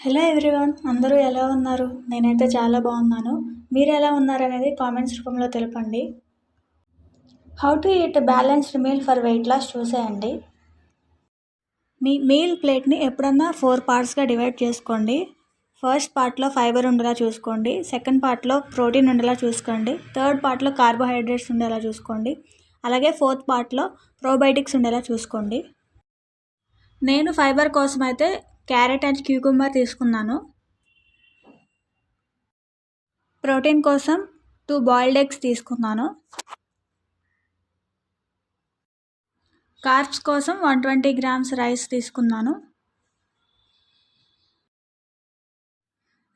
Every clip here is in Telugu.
హలో ఎవ్రీవన్, అందరూ ఎలా ఉన్నారు? నేనైతే చాలా బాగున్నాను. మీరు ఎలా ఉన్నారనేది కామెంట్స్ రూపంలో తెలపండి. How to eat balanced meal for weight loss చూసేయండి. మీ మీల్ ప్లేట్ని ఎప్పుడన్నా 4 పార్ట్స్గా డివైడ్ చేసుకోండి. ఫస్ట్ పార్ట్లో ఫైబర్ ఉండేలా చూసుకోండి, సెకండ్ పార్ట్లో ప్రోటీన్ ఉండేలా చూసుకోండి, థర్డ్ పార్ట్లో కార్బోహైడ్రేట్స్ ఉండేలా చూసుకోండి, అలాగే ఫోర్త్ పార్ట్లో ప్రోబయోటిక్స్ ఉండేలా చూసుకోండి. నేను ఫైబర్ కోసం అయితే క్యారెట్ అండ్ క్యూకుంబర్ తీసుకున్నాను. ప్రోటీన్ కోసం 2 బాయిల్డ్ ఎగ్స్ తీసుకున్నాను. కార్బ్స్ కోసం 120 గ్రామ్స్ రైస్ తీసుకున్నాను.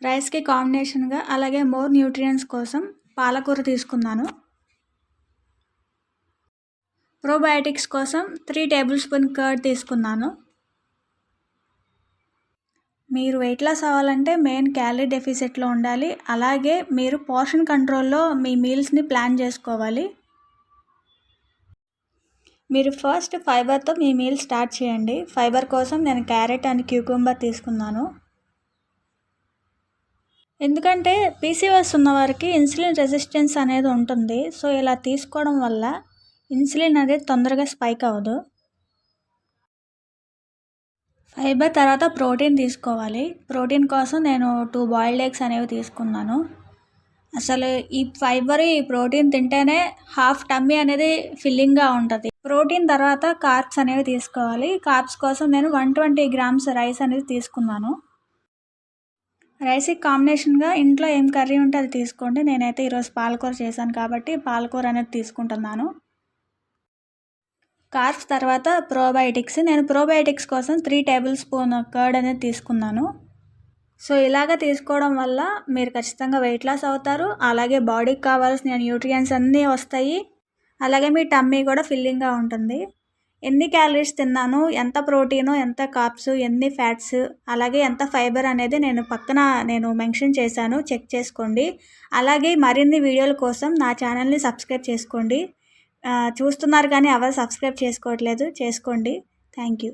రైస్కి కాంబినేషన్గా అలాగే మోర్ న్యూట్రియంట్స్ కోసం పాలకూర తీసుకున్నాను. ప్రోబయోటిక్స్ కోసం 3 టేబుల్ స్పూన్ కర్డ్ తీసుకున్నాను. మీరు వెయిట్ లాస్ అవ్వాలంటే మెయిన్ క్యాలరీ డెఫిసిట్లో ఉండాలి. అలాగే మీరు పోర్షన్ కంట్రోల్లో మీ మీల్స్ని ప్లాన్ చేసుకోవాలి. మీరు ఫస్ట్ ఫైబర్తో మీ మీల్ స్టార్ట్ చేయండి. ఫైబర్ కోసం నేను క్యారెట్ అండ్ క్యూకుంబర్ తీసుకున్నాను. ఎందుకంటే పీసీఓఎస్ ఉన్నవారికి ఇన్సులిన్ రెసిస్టెన్స్ అనేది ఉంటుంది. సో ఇలా తీసుకోవడం వల్ల ఇన్సులిన్ అనేది తొందరగా స్పైక్ అవ్వదు. ఫైబర్ తర్వాత ప్రోటీన్ తీసుకోవాలి. ప్రోటీన్ కోసం నేను 2 బాయిల్డ్ ఎగ్స్ అనేవి తీసుకున్నాను. అసలు ఈ ఫైబర్ ఈ ప్రోటీన్ తింటేనే హాఫ్ టమ్మీ అనేది ఫిల్లింగ్గా ఉంటుంది. ప్రోటీన్ తర్వాత కార్బ్స్ అనేవి తీసుకోవాలి. కార్బ్స్ కోసం నేను 120 గ్రామ్స్ రైస్ అనేది తీసుకున్నాను. రైస్కి కాంబినేషన్గా ఇంట్లో ఏం కర్రీ ఉంటే అది తీసుకోండి. నేనైతే ఈరోజు పాలకూర చేశాను కాబట్టి పాలకూర అనేది తీసుకుంటున్నాను. కార్బ్స్ తర్వాత ప్రోబయోటిక్స్. నేను ప్రోబయోటిక్స్ కోసం 3 టేబుల్ స్పూన్ కర్డ్ అనేది తీసుకున్నాను. సో ఇలాగ తీసుకోవడం వల్ల మీరు ఖచ్చితంగా వెయిట్ లాస్ అవుతారు. అలాగే బాడీకి కావాల్సిన న్యూట్రియంట్స్ అన్నీ వస్తాయి. అలాగే మీ టమ్మీ కూడా ఫిల్లింగ్గా ఉంటుంది. ఎన్ని క్యాలరీస్ తిన్నాను, ఎంత ప్రోటీను, ఎంత కార్బ్స్, ఎన్ని ఫ్యాట్స్, అలాగే ఎంత ఫైబర్ అనేది నేను మెన్షన్ చేశాను, చెక్ చేసుకోండి. అలాగే మరిన్ని వీడియోల కోసం నా ఛానల్ని సబ్స్క్రైబ్ చేసుకోండి. చూస్తున్నారు కానీ ఎవరు సబ్స్క్రైబ్ చేసుకోవట్లేదు, చేసుకోండి. Thank you.